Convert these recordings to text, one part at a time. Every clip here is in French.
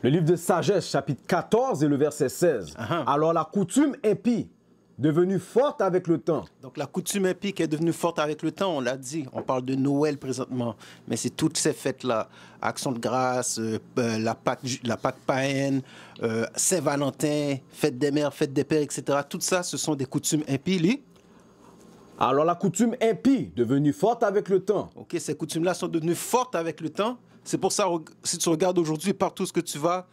Le livre de Sagesse, chapitre 14 et le verset 16. Alors la coutume impie, devenue forte avec le temps. Donc la coutume impie qui est devenue forte avec le temps, on l'a dit, on parle de Noël présentement, mais c'est toutes ces fêtes-là, Action de grâce, la Pâque païenne, Saint-Valentin, fête des mères, fête des pères, etc. Tout ça, ce sont des coutumes impies. Alors la coutume impie, devenue forte avec le temps. Ok, ces coutumes-là sont devenues fortes avec le temps. C'est pour ça, si tu regardes aujourd'hui, partout ce que tu vas,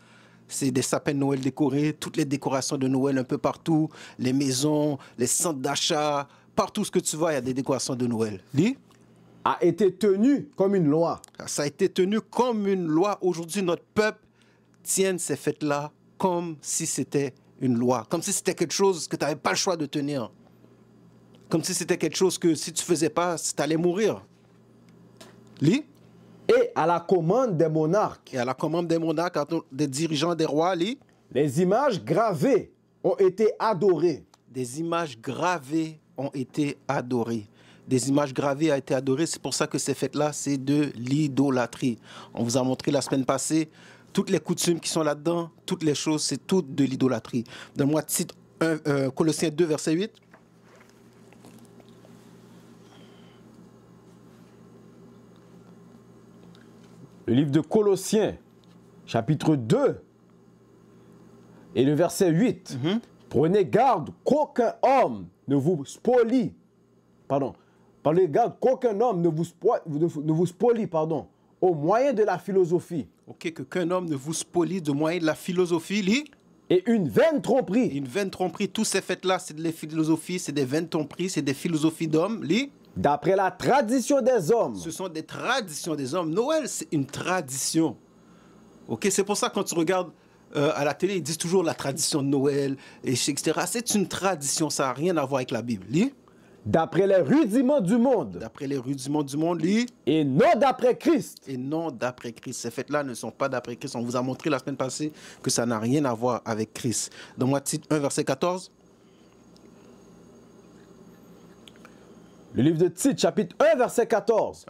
c'est des sapins de Noël décorés, toutes les décorations de Noël un peu partout, les maisons, les centres d'achat, partout ce que tu vas, il y a des décorations de Noël. A été tenu comme une loi. Ça a été tenu comme une loi. Aujourd'hui, notre peuple tient ces fêtes-là comme si c'était une loi, comme si c'était quelque chose que tu n'avais pas le choix de tenir. Comme si c'était quelque chose que si tu ne faisais pas, tu allais mourir. Et à la commande des monarques. Et à la commande des monarques, des dirigeants, des rois, les images gravées ont été adorées. Des images gravées ont été adorées. Des images gravées ont été adorées. C'est pour ça que ces fêtes-là, c'est de l'idolâtrie. On vous a montré la semaine passée, toutes les coutumes qui sont là-dedans, toutes les choses, c'est tout de l'idolâtrie. Donne-moi titre Colossiens 2, verset 8. Le livre de Colossiens, chapitre 2, et le verset 8. Prenez garde qu'aucun homme ne vous spolie. Prenez garde qu'aucun homme ne vous spolie, au moyen de la philosophie. Ok, qu'un homme ne vous spolie du moyen de la philosophie, et une vaine tromperie. Une vaine tromperie. Tous ces fêtes-là, c'est de la philosophie, c'est des vaines tromperies, c'est des philosophies d'hommes, d'après la tradition des hommes. Ce sont des traditions des hommes. Noël, c'est une tradition. Ok, c'est pour ça que quand tu regardes à la télé, ils disent toujours la tradition de Noël, etc. C'est une tradition, ça n'a rien à voir avec la Bible. D'après les rudiments du monde. D'après les rudiments du monde, et non d'après Christ. Et non d'après Christ. Ces fêtes-là ne sont pas d'après Christ. On vous a montré la semaine passée que ça n'a rien à voir avec Christ. Donne-moi titre 1, verset 14. Le livre de Tite, chapitre 1, verset 14.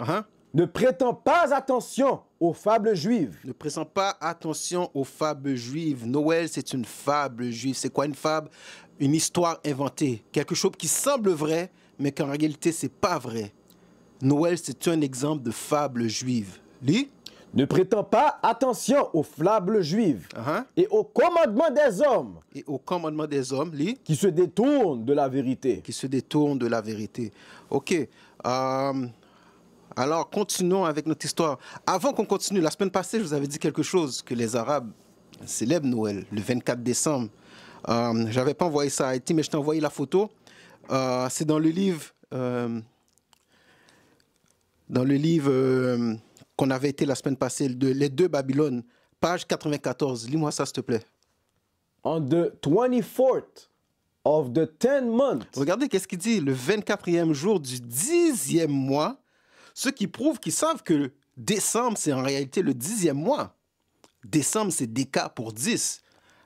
Ne prétends pas attention aux fables juives. Ne prétends pas attention aux fables juives. Noël, c'est une fable juive. C'est quoi une fable? Une histoire inventée. Quelque chose qui semble vrai, mais qu'en réalité, c'est pas vrai. Noël, c'est un exemple de fable juive. Ne prétends pas attention aux fables juives et au commandement des hommes. Et au commandement des hommes, qui se détournent de la vérité. Qui se détournent de la vérité. Ok. Alors, continuons avec notre histoire. Avant qu'on continue, la semaine passée, je vous avais dit quelque chose, que les Arabes célèbrent Noël, le 24 décembre. Je n'avais pas envoyé ça à Haïti, mais je t'ai envoyé la photo. C'est dans le livre... qu'on avait été la semaine passée, Les deux Babylones, page 94. Lis-moi ça, s'il te plaît. On the 24th of the 10th month. Regardez qu'est-ce qu'il dit, le 24e jour du 10e mois, ce qui prouve qu'ils savent que décembre, c'est en réalité le 10e mois. Décembre, c'est déca pour 10.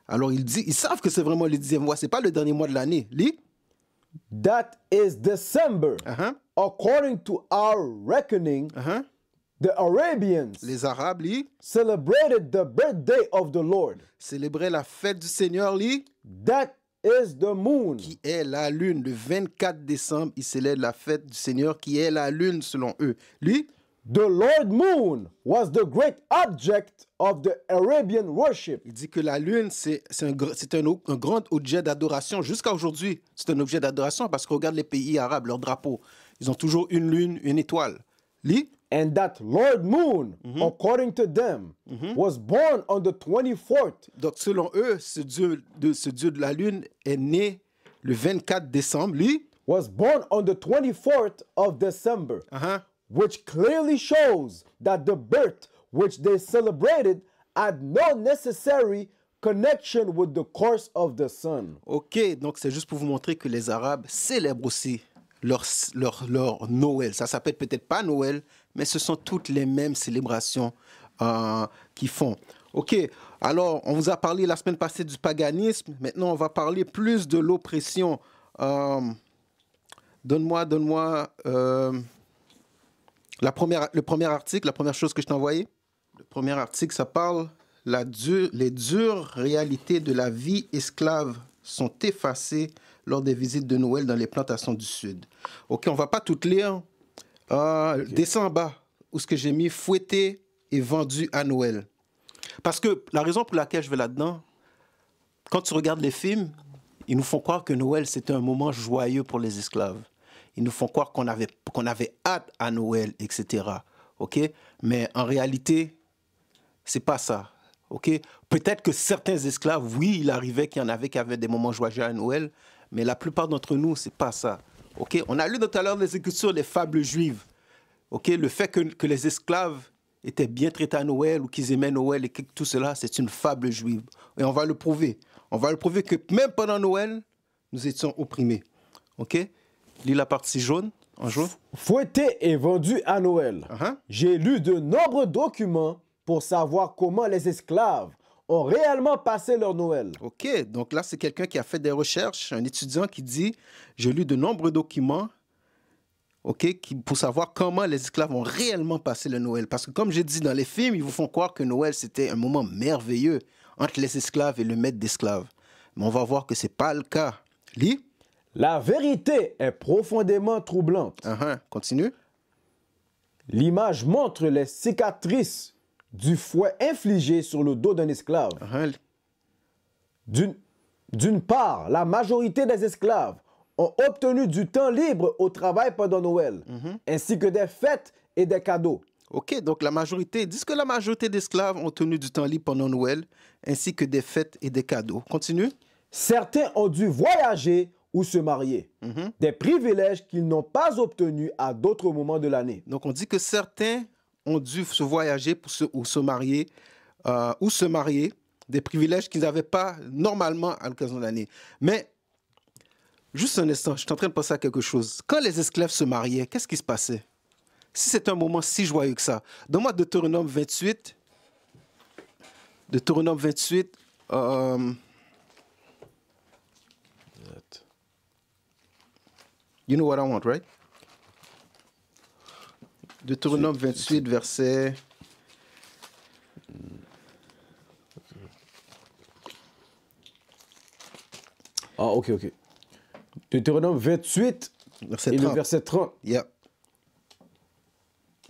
Alors, ils savent que c'est vraiment le 10e mois, ce n'est pas le dernier mois de l'année. Lis. That is December. According to our reckoning, the Arabians, les Arabes, celebrated the birthday of the Lord. Célébraient la fête du Seigneur, that is the moon. Qui est la lune. Le 24 décembre, ils célèbrent la fête du Seigneur, qui est la lune selon eux. The Lord Moon was the great object of the Arabian worship. Il dit que la lune, c'est un grand objet d'adoration. Jusqu'à aujourd'hui, c'est un objet d'adoration parce que regarde les pays arabes, leurs drapeaux. Ils ont toujours une lune, une étoile. And that Lord Moon, according to them, was born on the 24th. Donc, selon eux, ce dieu de la lune est né le 24 décembre. Was born on the 24th of December. Which clearly shows that the birth which they celebrated had no necessary connection with the course of the sun. Ok, donc c'est juste pour vous montrer que les Arabes célèbrent aussi leur Noël. Ça s'appelle peut-être pas Noël, mais ce sont toutes les mêmes célébrations qu'ils font. Ok, alors on vous a parlé la semaine passée du paganisme. Maintenant, on va parler plus de l'oppression. Donne-moi le premier article, la première chose que je t'ai envoyé. Le premier article, ça parle les dures réalités de la vie esclave sont effacées lors des visites de Noël dans les plantations du Sud. OK, on ne va pas tout lire. Descends en bas, où ce que j'ai mis, fouetté et vendu à Noël. Parce que la raison pour laquelle je vais là-dedans, quand tu regardes les films, ils nous font croire que Noël, c'était un moment joyeux pour les esclaves. Ils nous font croire qu'on avait hâte à Noël, etc. OK? Mais en réalité, c'est pas ça. OK? Peut-être que certains esclaves, oui, il arrivait qu'il y en avait qui avaient des moments joyeux à Noël, mais la plupart d'entre nous, c'est pas ça. OK? On a lu tout à l'heure les Écritures, les fables juives. OK? Le fait que les esclaves étaient bien traités à Noël ou qu'ils aimaient Noël et que tout cela, c'est une fable juive. Et on va le prouver. On va le prouver que même pendant Noël, nous étions opprimés. OK? Lis la partie jaune, en jaune. Fouetté et vendu à Noël. J'ai lu de nombreux documents pour savoir comment les esclaves ont réellement passé leur Noël. OK, donc là, c'est quelqu'un qui a fait des recherches, un étudiant qui dit « J'ai lu de nombreux documents pour savoir comment les esclaves ont réellement passé le Noël. » Parce que comme j'ai dit dans les films, ils vous font croire que Noël, c'était un moment merveilleux entre les esclaves et le maître d'esclaves. Mais on va voir que ce n'est pas le cas. Lis. La vérité est profondément troublante. Continue. L'image montre les cicatrices du fouet infligé sur le dos d'un esclave. D'une part, la majorité des esclaves ont obtenu du temps libre au travail pendant Noël, ainsi que des fêtes et des cadeaux. OK, donc ils disent que la majorité d'esclaves ont obtenu du temps libre pendant Noël, ainsi que des fêtes et des cadeaux. Continue. Certains ont dû voyager ou se marier, des privilèges qu'ils n'ont pas obtenus à d'autres moments de l'année. Donc on dit que certains ont dû se voyager ou se marier, des privilèges qu'ils n'avaient pas normalement à l'occasion de l'année. Mais, juste un instant, je suis en train de penser à quelque chose. Quand les esclaves se mariaient, qu'est-ce qui se passait? Si c'est un moment si joyeux que ça, donne-moi Deutéronome 28. Deutéronome 28. You know what I want, right? Deutéronome 28, verset... Ah, OK. Deutéronome 28, verset et 30. le verset 30. Yeah.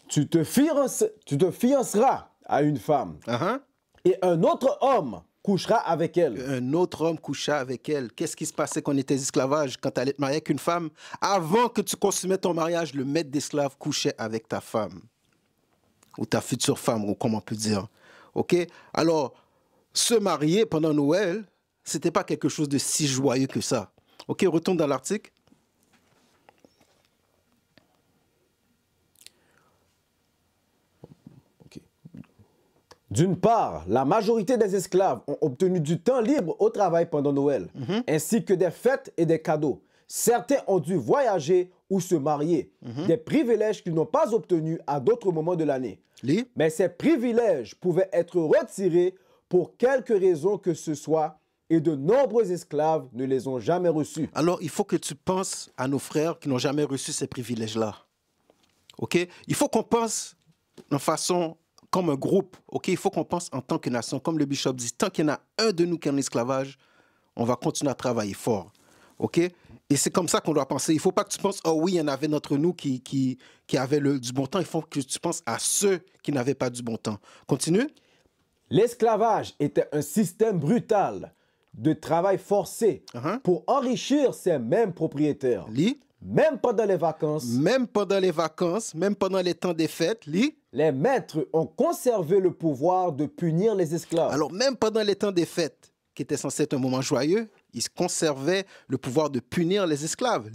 Tu te fianceras à une femme, et un autre homme couchera avec elle. Un autre homme coucha avec elle. Qu'est-ce qui se passait quand on était esclavage, quand tu allais te marier avec une femme? Avant que tu consummais ton mariage, le maître d'esclave couchait avec ta femme. Ou ta future femme, ou comment on peut dire. OK? Alors, se marier pendant Noël, c'était pas quelque chose de si joyeux que ça. OK, retourne dans l'article. D'une part, la majorité des esclaves ont obtenu du temps libre au travail pendant Noël, ainsi que des fêtes et des cadeaux. Certains ont dû voyager ou se marier, des privilèges qu'ils n'ont pas obtenus à d'autres moments de l'année. Mais ces privilèges pouvaient être retirés pour quelque raison que ce soit, et de nombreux esclaves ne les ont jamais reçus. Alors, il faut que tu penses à nos frères qui n'ont jamais reçu ces privilèges-là. OK? Il faut qu'on pense de façon comme un groupe. OK? Il faut qu'on pense en tant que nation. Comme le bishop dit, tant qu'il y en a un de nous qui est en esclavage, on va continuer à travailler fort. OK? Et c'est comme ça qu'on doit penser. Il ne faut pas que tu penses, oh oui, il y en avait d'entre nous qui avaient du bon temps. Il faut que tu penses à ceux qui n'avaient pas du bon temps. Continue. L'esclavage était un système brutal de travail forcé pour enrichir ces mêmes propriétaires. Même pendant les vacances. Même pendant les vacances, même pendant les temps des fêtes. Les maîtres ont conservé le pouvoir de punir les esclaves. Alors, même pendant les temps des fêtes, qui étaient censés être un moment joyeux, ils conservaient le pouvoir de punir les esclaves.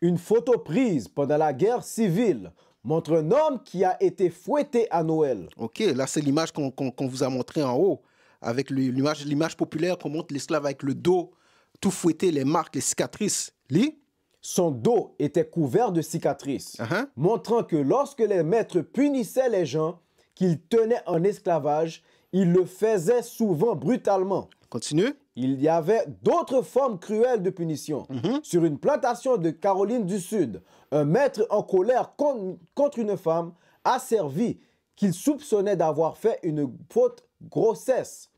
Une photo prise pendant la guerre civile montre un homme qui a été fouetté à Noël. OK, là, c'est l'image qu'on vous a montrée en haut, avec l'image populaire qu'on montre l'esclave avec le dos tout fouetté, les marques, les cicatrices. Son dos était couvert de cicatrices, montrant que lorsque les maîtres punissaient les gens qu'ils tenaient en esclavage, ils le faisaient souvent brutalement. Continue. Il y avait d'autres formes cruelles de punition. Sur une plantation de Caroline du Sud, un maître en colère contre une femme asservie qu'il soupçonnait d'avoir fait une faute grossesse,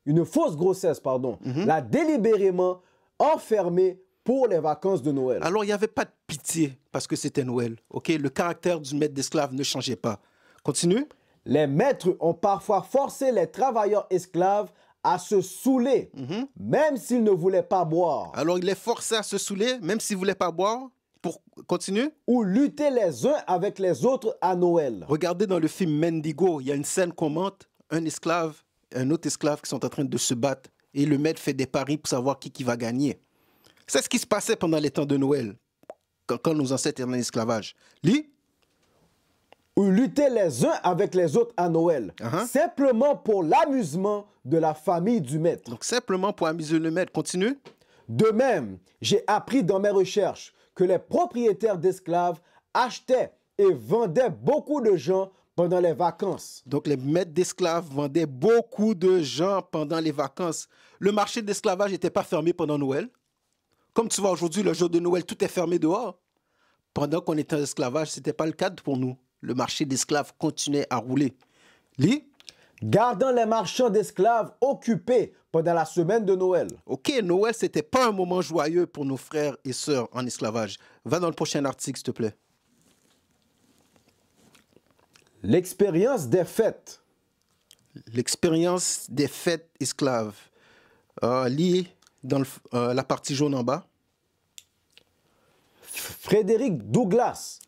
une fausse grossesse, pardon, l'a délibérément enfermée pour les vacances de Noël. Alors, il n'y avait pas de pitié parce que c'était Noël. Ok, le caractère du maître d'esclave ne changeait pas. Continue. Les maîtres ont parfois forcé les travailleurs esclaves à se saouler, même s'ils ne voulaient pas boire, Alors, il les forçait à se saouler, même s'ils ne voulaient pas boire. Pour continue. ou lutter les uns avec les autres à Noël. Regardez dans le film Mendigo, il y a une scène qu'on montre un esclave, un autre esclave qui sont en train de se battre et le maître fait des paris pour savoir qui va gagner. C'est ce qui se passait pendant les temps de Noël, quand nos ancêtres étaient en esclavage. Lis. Ou lutter les uns avec les autres à Noël, simplement pour l'amusement de la famille du maître. Donc, simplement pour amuser le maître. Continue. De même, j'ai appris dans mes recherches que les propriétaires d'esclaves achetaient et vendaient beaucoup de gens pendant les vacances. Donc, les maîtres d'esclaves vendaient beaucoup de gens pendant les vacances. Le marché d'esclavage n'était pas fermé pendant Noël. Comme tu vois aujourd'hui, le jour de Noël, tout est fermé dehors. Pendant qu'on était en esclavage, ce n'était pas le cas pour nous. Le marché d'esclaves continuait à rouler. Lis. Gardant les marchands d'esclaves occupés pendant la semaine de Noël. Ok, Noël, ce n'était pas un moment joyeux pour nos frères et sœurs en esclavage. Va dans le prochain article, s'il te plaît. L'expérience des fêtes. L'expérience des fêtes esclaves. Lis dans la partie jaune en bas. Frédéric Douglass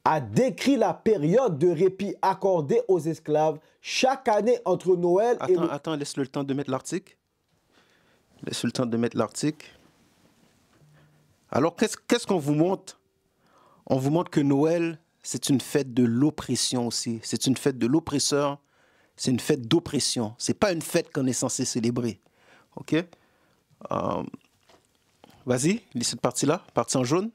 a décrit la période de répit accordée aux esclaves chaque année entre Noël et... Attends, laisse-le le temps de mettre l'article. Laisse-le le temps de mettre l'article. Alors, qu'est-ce qu'on vous montre? On vous montre que Noël, c'est une fête de l'oppression aussi. C'est une fête de l'oppresseur. C'est une fête d'oppression. Ce n'est pas une fête qu'on est censé célébrer. OK? Vas-y, lis cette partie-là, partie en jaune.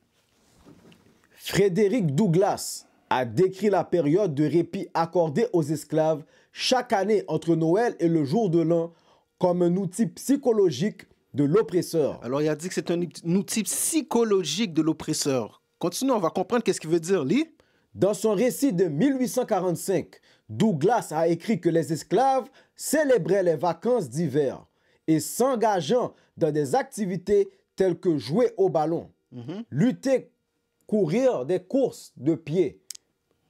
Frédéric Douglass a décrit la période de répit accordée aux esclaves chaque année entre Noël et le jour de l'an comme un outil psychologique de l'oppresseur. Alors, il a dit que c'est un outil psychologique de l'oppresseur. Continue, on va comprendre qu'est-ce qu'il veut dire. Lis. Dans son récit de 1845, Douglass a écrit que les esclaves célébraient les vacances d'hiver et s'engageant dans des activités telles que jouer au ballon, lutter, courir des courses de pied,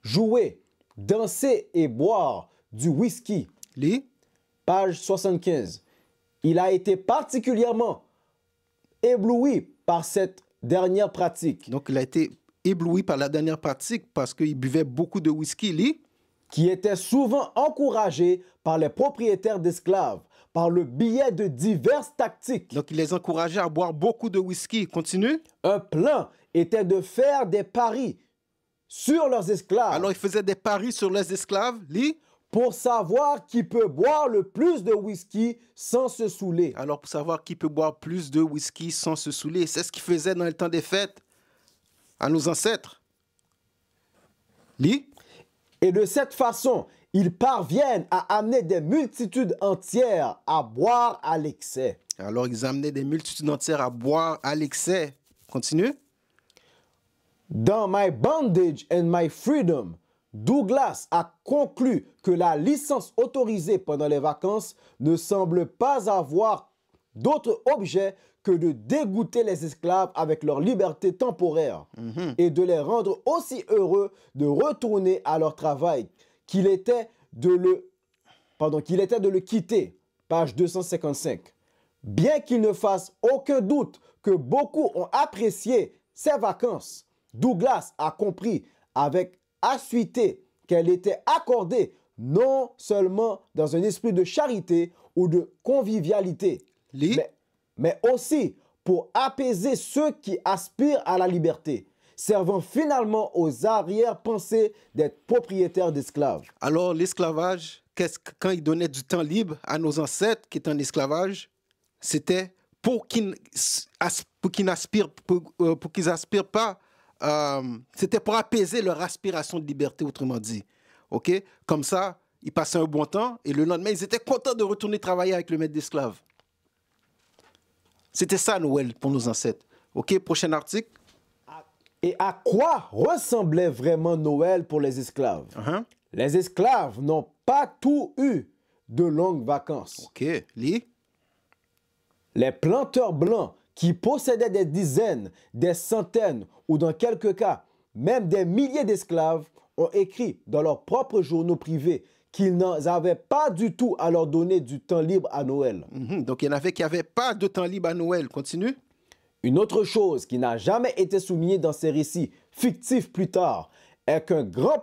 jouer, danser et boire du whisky. Lis. Page 75. Il a été particulièrement ébloui par cette dernière pratique. Donc, il a été ébloui par la dernière pratique parce qu'il buvait beaucoup de whisky. Lis. Qui était souvent encouragée par les propriétaires d'esclaves par le biais de diverses tactiques. Donc, il les encourageait à boire beaucoup de whisky. Continue. Un plan était de faire des paris sur leurs esclaves. Alors, il faisait des paris sur les esclaves. Lis. Pour savoir qui peut boire le plus de whisky sans se saouler. Alors, pour savoir qui peut boire plus de whisky sans se saouler. C'est ce qu'ils faisaient dans le temps des fêtes à nos ancêtres. Lis. Et de cette façon, ils parviennent à amener des multitudes entières à boire à l'excès. Alors, ils amenaient des multitudes entières à boire à l'excès. Continue. Dans My Bondage and My Freedom, Douglass a conclu que la licence autorisée pendant les vacances ne semble pas avoir d'autre objet que de dégoûter les esclaves avec leur liberté temporaire et de les rendre aussi heureux de retourner à leur travail qu'il était de le quitter. Page 255. Bien qu'il ne fasse aucun doute que beaucoup ont apprécié ces vacances, Douglass a compris avec acuité qu'elle était accordée non seulement dans un esprit de charité ou de convivialité, mais aussi pour apaiser ceux qui aspirent à la liberté, servant finalement aux arrière-pensées des propriétaires d'esclaves. Alors, l'esclavage, quand il donnait du temps libre à nos ancêtres qui étaient en esclavage, c'était pour qu'ils n'aspirent pas, c'était pour apaiser leur aspiration de liberté, autrement dit. OK? Comme ça, ils passaient un bon temps et le lendemain, ils étaient contents de retourner travailler avec le maître d'esclaves. C'était ça, Noël, pour nos ancêtres. OK? Prochain article. Et à quoi ressemblait vraiment Noël pour les esclaves? Les esclaves n'ont pas tout eu de longues vacances. OK, lis. Les planteurs blancs qui possédaient des dizaines, des centaines ou dans quelques cas, même des milliers d'esclaves ont écrit dans leurs propres journaux privés qu'ils n'avaient pas du tout à leur donner du temps libre à Noël. Donc, il y en avait qui n'avaient pas de temps libre à Noël. Continue. Une autre chose qui n'a jamais été soulignée dans ces récits fictifs plus tard est qu'un grand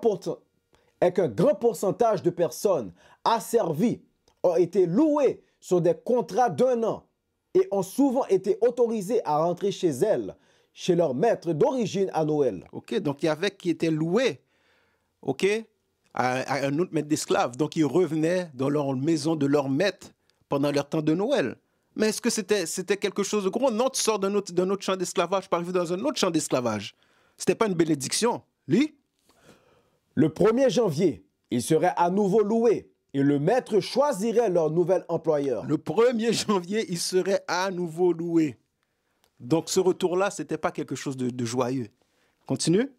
pourcentage de personnes asservies ont été louées sur des contrats d'1 an et ont souvent été autorisées à rentrer chez elles, chez leur maître d'origine à Noël. OK, donc il y avait qui étaient loués, OK, à un autre maître d'esclaves. Donc, ils revenaient dans leur maison de leur maître pendant leur temps de Noël. Mais est-ce que c'était quelque chose de gros? Non, tu sors d'un autre champ d'esclavage pour arriver dans un autre champ d'esclavage. C'était pas une bénédiction. Lis. Le 1er janvier, ils seraient à nouveau loués et le maître choisirait leur nouvel employeur. Le 1er janvier, ils seraient à nouveau loués. Donc, ce retour-là, ce n'était pas quelque chose de joyeux. Continue.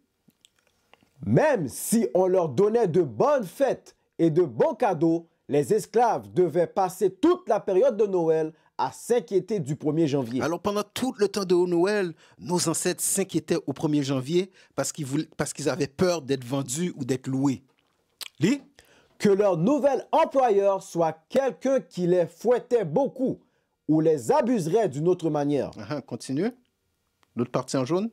Même si on leur donnait de bonnes fêtes et de bons cadeaux, les esclaves devaient passer toute la période de Noël à s'inquiéter du 1er janvier. Alors, pendant tout le temps de Noël, nos ancêtres s'inquiétaient au 1er janvier parce qu'ils avaient peur d'être vendus ou d'être loués. Lis. Que leur nouvel employeur soit quelqu'un qui les fouettait beaucoup ou les abuserait d'une autre manière. Continue. L'autre partie en jaune.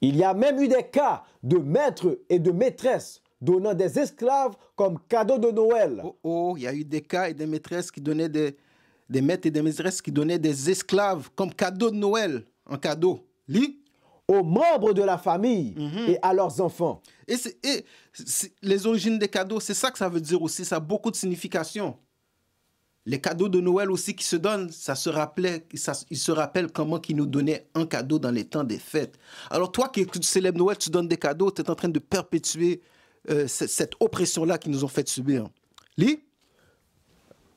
Il y a même eu des cas de maîtres et de maîtresses donnant des esclaves comme cadeau de Noël. Il y a eu des cas et des maîtresses qui donnaient des maîtres et des maîtresses qui donnaient des esclaves comme cadeau de Noël, en cadeau. Lis. Aux membres de la famille et à leurs enfants. Et les origines des cadeaux, c'est ça que ça veut dire aussi. Ça a beaucoup de signification. Les cadeaux de Noël aussi qui se donnent, ils se rappellent comment ils nous donnaient un cadeau dans les temps des fêtes. Alors toi qui célèbres Noël, tu donnes des cadeaux, tu es en train de perpétuer cette oppression-là qu'ils nous ont fait subir. Lis.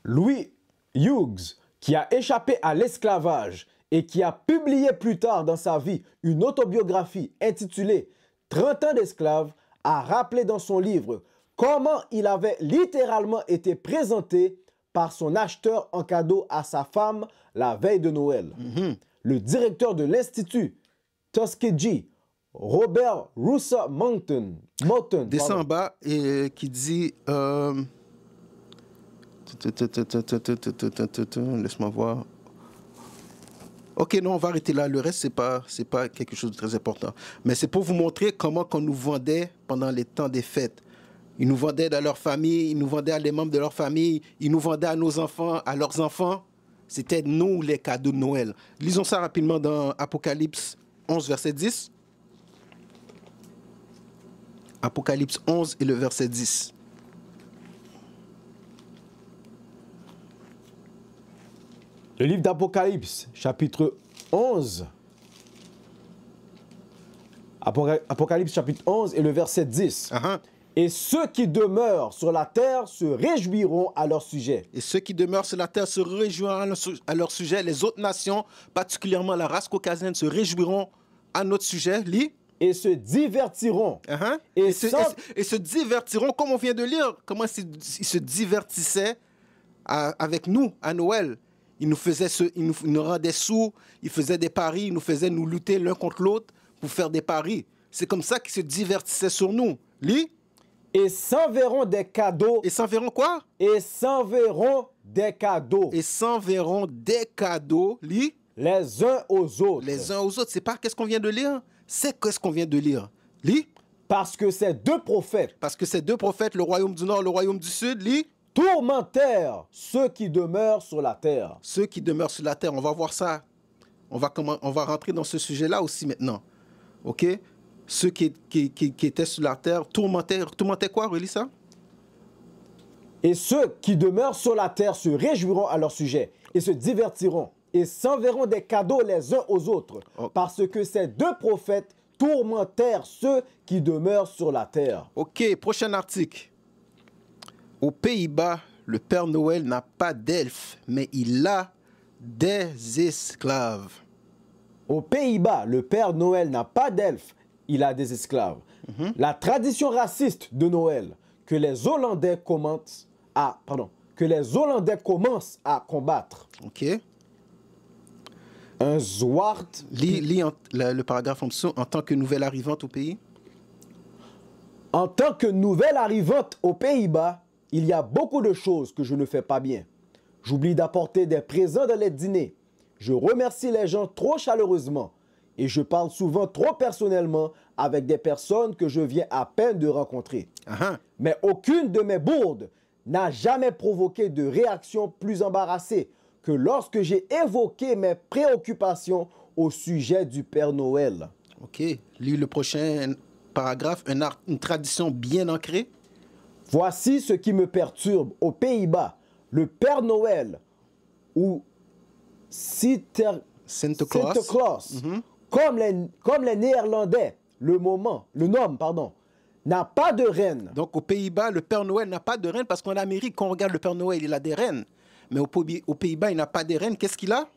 Louis Hughes, qui a échappé à l'esclavage et qui a publié plus tard dans sa vie une autobiographie intitulée « 30 ans d'esclaves », a rappelé dans son livre comment il avait littéralement été présenté par son acheteur en cadeau à sa femme la veille de Noël. Le directeur de l'Institut Tuskegee, Robert Russell Moulton, descend en bas et qui dit... Laisse-moi voir. OK, non, on va arrêter là. Le reste, c'est pas quelque chose de très important. Mais c'est pour vous montrer comment qu'on nous vendait pendant les temps des fêtes. Ils nous vendaient dans leur famille, ils nous vendaient à les membres de leur famille, ils nous vendaient à nos enfants, à leurs enfants. C'était nous les cadeaux de Noël. Lisons ça rapidement dans Apocalypse 11, verset 10. Apocalypse 11 et le verset 10. Le livre d'Apocalypse, chapitre 11. Apocalypse, chapitre 11 et le verset 10. Et ceux qui demeurent sur la terre se réjouiront à leur sujet. Et ceux qui demeurent sur la terre se réjouiront à leur sujet. Les autres nations, particulièrement la race caucasienne, se réjouiront à notre sujet. Lis. Et se divertiront. Et se divertiront, comme on vient de lire, comment ils se divertissaient avec nous à Noël. Ils nous rendaient sourds, ils faisaient des paris, ils nous faisaient nous lutter l'un contre l'autre pour faire des paris. C'est comme ça qu'ils se divertissaient sur nous. Lis. Et s'enverront des cadeaux. Et s'enverront quoi? Et s'enverront des cadeaux. Et s'enverront des cadeaux. Lis. Les uns aux autres. Les uns aux autres. C'est pas qu'est-ce qu'on vient de lire? C'est qu'est-ce qu'on vient de lire. Lis. Parce que ces deux prophètes. Parce que ces deux prophètes, le royaume du Nord, le royaume du Sud, lis. Tourmentèrent ceux qui demeurent sur la terre. Ceux qui demeurent sur la terre. On va voir ça. On va rentrer dans ce sujet-là aussi maintenant. OK? Ceux qui étaient sur la terre tourmentaient quoi? Relis ça. Et ceux qui demeurent sur la terre se réjouiront à leur sujet et se divertiront et s'enverront des cadeaux les uns aux autres, parce que ces deux prophètes tourmentèrent ceux qui demeurent sur la terre. OK, prochain article. Aux Pays-Bas, le Père Noël n'a pas d'elfes, mais il a des esclaves. Aux Pays-Bas, le Père Noël n'a pas d'elfes, il a des esclaves. La tradition raciste de Noël que les Hollandais commentent à... Pardon. que les Hollandais commencent à combattre. OK. Un Zwart. Lis le paragraphe en dessous. En tant que nouvelle arrivante au pays. En tant que nouvelle arrivante aux Pays-Bas, il y a beaucoup de choses que je ne fais pas bien. J'oublie d'apporter des présents dans les dîners. Je remercie les gens trop chaleureusement. Et je parle souvent trop personnellement avec des personnes que je viens à peine de rencontrer. Uh-huh. Mais aucune de mes bourdes n'a jamais provoqué de réaction plus embarrassée que lorsque j'ai évoqué mes préoccupations au sujet du Père Noël. OK. Lis le prochain paragraphe. Une tradition bien ancrée. Voici ce qui me perturbe aux Pays-Bas. Le Père Noël ou Santa Claus, comme les Néerlandais le nomment, n'a pas de reine. Donc, aux Pays-Bas, le Père Noël n'a pas de reine parce qu'en Amérique, quand on regarde le Père Noël, il a des reines. Mais aux Pays-Bas, il n'a pas de reine. Qu'est-ce qu'il a?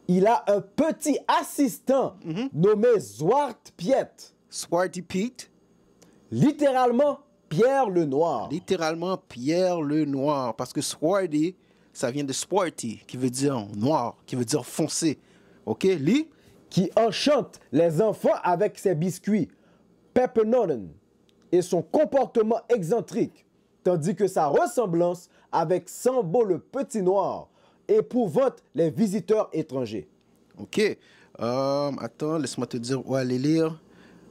Il a un petit assistant nommé Zwart Piet. Swarty Pete. Littéralement, Pierre le Noir. Littéralement, Pierre le Noir. Parce que Swarty, ça vient de Swarty, qui veut dire noir, qui veut dire foncé. OK, lis. Qui enchante les enfants avec ses biscuits, Peppernoten, et son comportement excentrique, tandis que sa ressemblance avec Sambo le Petit Noir épouvante les visiteurs étrangers. OK. Attends, laisse-moi te dire où aller lire.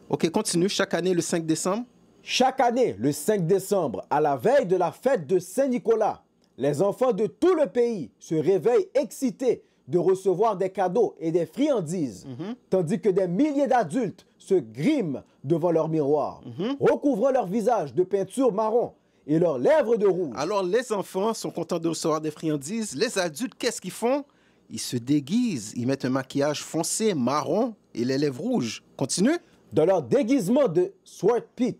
OK, continue. Chaque année, le 5 décembre. Chaque année, le 5 décembre, à la veille de la fête de Saint-Nicolas, les enfants de tout le pays se réveillent excités de recevoir des cadeaux et des friandises, tandis que des milliers d'adultes se griment devant leur miroir, recouvrant leur visage de peinture marron et leurs lèvres de rouge. Alors, les enfants sont contents de recevoir des friandises. Les adultes, qu'est-ce qu'ils font? Ils se déguisent. Ils mettent un maquillage foncé, marron et les lèvres rouges. Continue. Dans leur déguisement de Zwart Piet,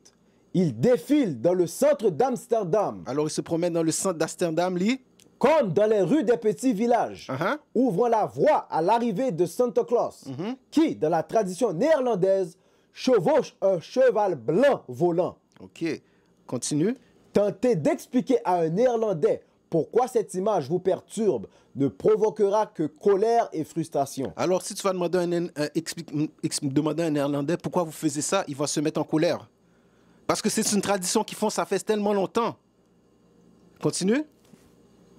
ils défilent dans le centre d'Amsterdam. Alors, ils se promènent dans le centre d'Amsterdam, lit. Comme dans les rues des petits villages, ouvrant la voie à l'arrivée de Santa Claus, qui, dans la tradition néerlandaise, chevauche un cheval blanc volant. OK. Continue. Tenter d'expliquer à un Néerlandais pourquoi cette image vous perturbe ne provoquera que colère et frustration. Alors, si tu vas demander à un Néerlandais pourquoi vous faisiez ça, il va se mettre en colère. Parce que c'est une tradition qu'ils font, ça fait tellement longtemps. Continue.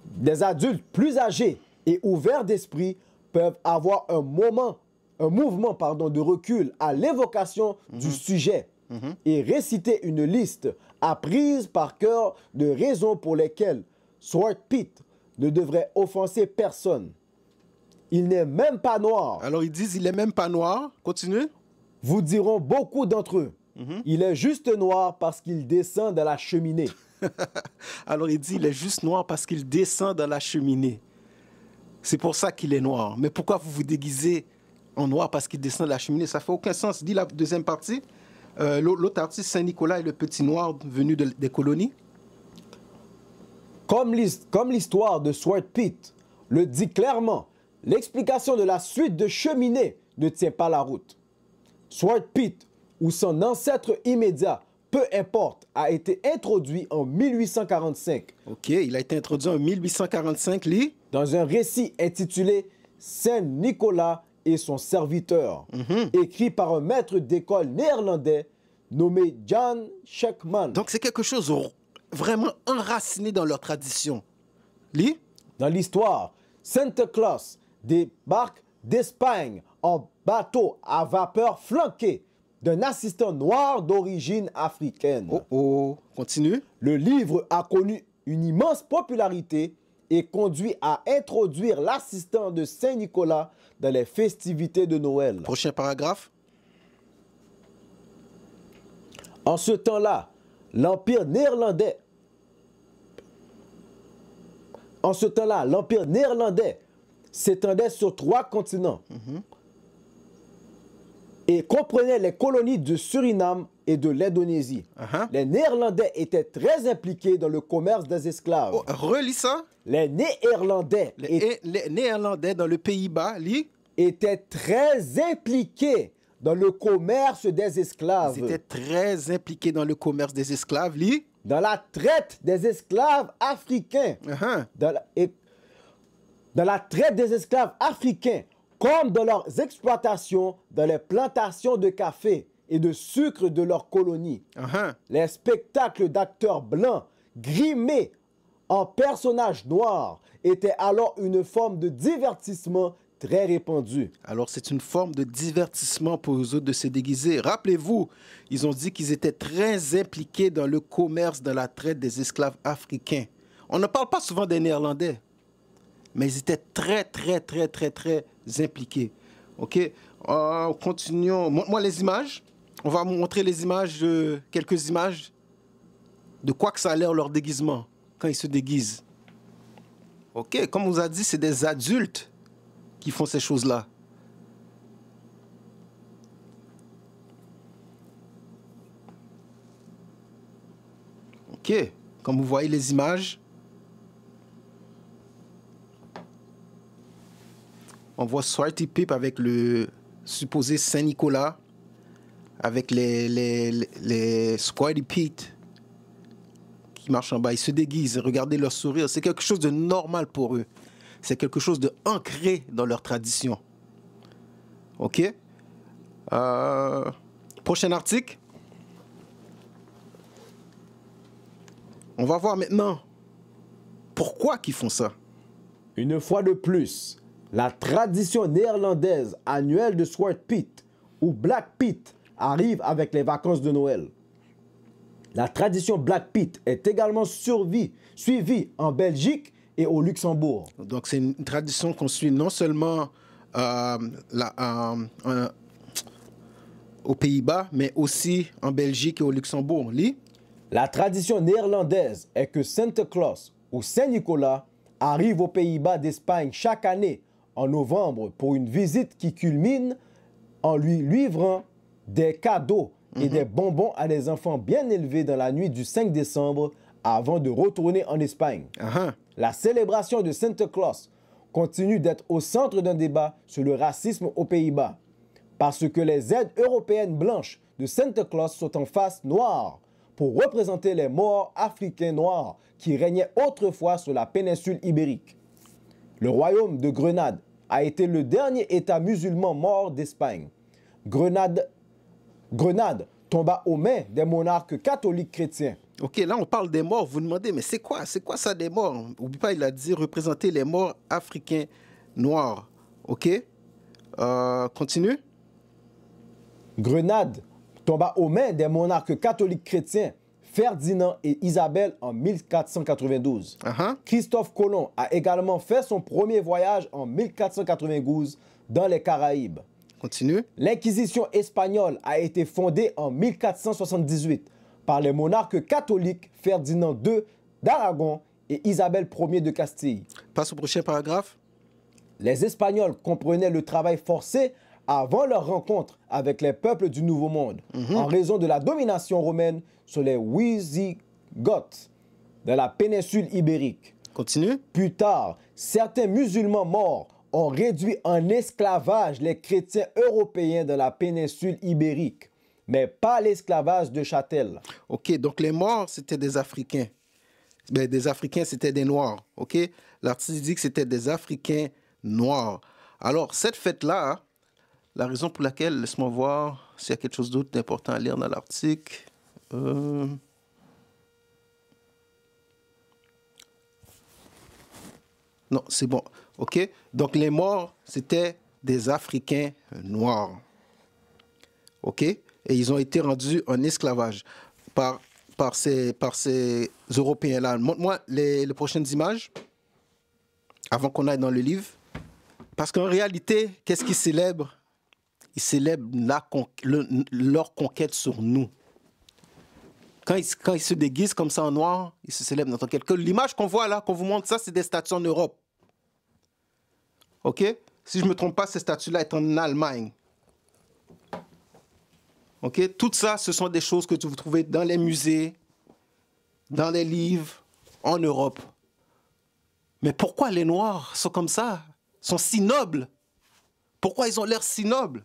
Des adultes plus âgés et ouverts d'esprit peuvent avoir un mouvement de recul à l'évocation du sujet et réciter une liste apprise par cœur de raisons pour lesquelles Zwart Piet ne devrait offenser personne. Il n'est même pas noir. Alors ils disent il n'est même pas noir. Continue. Vous diront beaucoup d'entre eux. Il est juste noir parce qu'il descend de la cheminée. Alors il dit il est juste noir parce qu'il descend dans la cheminée. C'est pour ça qu'il est noir. Mais pourquoi vous vous déguisez en noir parce qu'il descend de la cheminée? Ça fait aucun sens. Dis la deuxième partie. L'autre artiste, Saint-Nicolas et le Petit Noir venu des colonies. Comme l'histoire de Zwart Piet le dit clairement, l'explication de la suite de cheminée ne tient pas la route. Zwart Piet ou son ancêtre immédiat, peu importe, a été introduit en 1845. OK, il a été introduit en 1845, lis. Dans un récit intitulé Saint-Nicolas et son serviteur, écrit par un maître d'école néerlandais nommé Jan Scheckman. Donc c'est quelque chose vraiment enraciné dans leur tradition. Lis. Dans l'histoire, Santa Claus débarque d'Espagne en bateau à vapeur flanqué d'un assistant noir d'origine africaine. Continue. Le livre a connu une immense popularité et conduit à introduire l'assistant de Saint-Nicolas dans les festivités de Noël. Prochain paragraphe. En ce temps-là, l'Empire néerlandais s'étendait sur 3 continents et comprenait les colonies de Suriname et de l'Indonésie. Les Néerlandais étaient très impliqués dans le commerce des esclaves. Relis ça. Les Néerlandais dans le Pays-Bas, lis. Étaient très impliqués dans le commerce des esclaves. Ils étaient très impliqués dans le commerce des esclaves, lis. dans la traite des esclaves africains, dans la traite des esclaves africains, comme dans leurs exploitations dans les plantations de café et de sucre de leurs colonies. Les spectacles d'acteurs blancs grimés en personnages noirs étaient alors une forme de divertissement très répandue. Alors, c'est une forme de divertissement pour eux autres de se déguiser. Rappelez-vous, ils ont dit qu'ils étaient très impliqués dans le commerce, dans la traite des esclaves africains. On ne parle pas souvent des Néerlandais, mais ils étaient très impliqués. OK? Continuons. Montre-moi les images. On va vous montrer les images, quelques images de quoi que ça a l'air leur déguisement, quand ils se déguisent. OK? Comme on vous a dit, c'est des adultes qui font ces choses-là. OK. Comme vous voyez les images, on voit Swarty Pip avec le supposé Saint-Nicolas, avec les Squatty Pete qui marchent en bas. Ils se déguisent, regardez leur sourire. C'est quelque chose de normal pour eux. C'est quelque chose de ancré dans leur tradition. OK? Prochain article. On va voir maintenant pourquoi ils font ça. Une fois de plus, la tradition néerlandaise annuelle de Zwarte Piet ou Black Piet arrive avec les vacances de Noël. La tradition Black Piet est également suivie en Belgique et au Luxembourg. Donc, c'est une tradition qu'on suit non seulement aux Pays-Bas, mais aussi en Belgique et au Luxembourg. Lis. La tradition néerlandaise est que Santa Claus ou Saint-Nicolas arrive aux Pays-Bas d'Espagne chaque année en novembre pour une visite qui culmine en lui livrant des cadeaux et des bonbons à des enfants bien élevés dans la nuit du 5 décembre avant de retourner en Espagne. La célébration de Santa Claus continue d'être au centre d'un débat sur le racisme aux Pays-Bas parce que les aides européennes blanches de Santa Claus sont en face noire pour représenter les morts africains noirs qui régnaient autrefois sur la péninsule ibérique. Le royaume de Grenade a été le dernier État musulman mort d'Espagne. Grenade tomba aux mains des monarques catholiques chrétiens. OK, là, on parle des morts. Vous demandez, mais c'est quoi ça des morts? N'oublie pas, il a dit représenter les morts africains noirs. OK? Continue. Grenade tomba aux mains des monarques catholiques chrétiens Ferdinand et Isabelle en 1492. Christophe Colomb a également fait son premier voyage en 1492 dans les Caraïbes. Continue. L'Inquisition espagnole a été fondée en 1478 par les monarques catholiques Ferdinand II d'Aragon et Isabelle Ier de Castille. Passe au prochain paragraphe. Les Espagnols comprenaient le travail forcé avant leur rencontre avec les peuples du Nouveau Monde, en raison de la domination romaine sur les Wisigoths de la péninsule ibérique. Continue. Plus tard, certains musulmans morts ont réduit en esclavage les chrétiens européens de la péninsule ibérique, mais pas l'esclavage de Châtel. OK, donc les morts, c'était des Africains. Ben, des Africains, c'était des Noirs. OK? L'artiste dit que c'était des Africains noirs. Alors, cette fête-là, la raison pour laquelle, laisse-moi voir s'il y a quelque chose d'autre d'important à lire dans l'article. Non, c'est bon. OK? Donc, les morts, c'était des Africains noirs. OK? Et ils ont été rendus en esclavage par ces Européens-là. Montre-moi les prochaines images avant qu'on aille dans le livre. Parce qu'en réalité, qu'est-ce qu'ils célèbrent? Ils célèbrent leur conquête sur nous. Quand ils se déguisent comme ça en noir, ils se célèbrent notre conquête. L'image qu'on voit là, qu'on vous montre, ça, c'est des statues en Europe. OK? Si je ne me trompe pas, ces statues-là sont en Allemagne. OK? Tout ça, ce sont des choses que vous trouvez dans les musées, dans les livres, en Europe. Mais pourquoi les Noirs sont comme ça? Sont si nobles? Pourquoi ils ont l'air si nobles?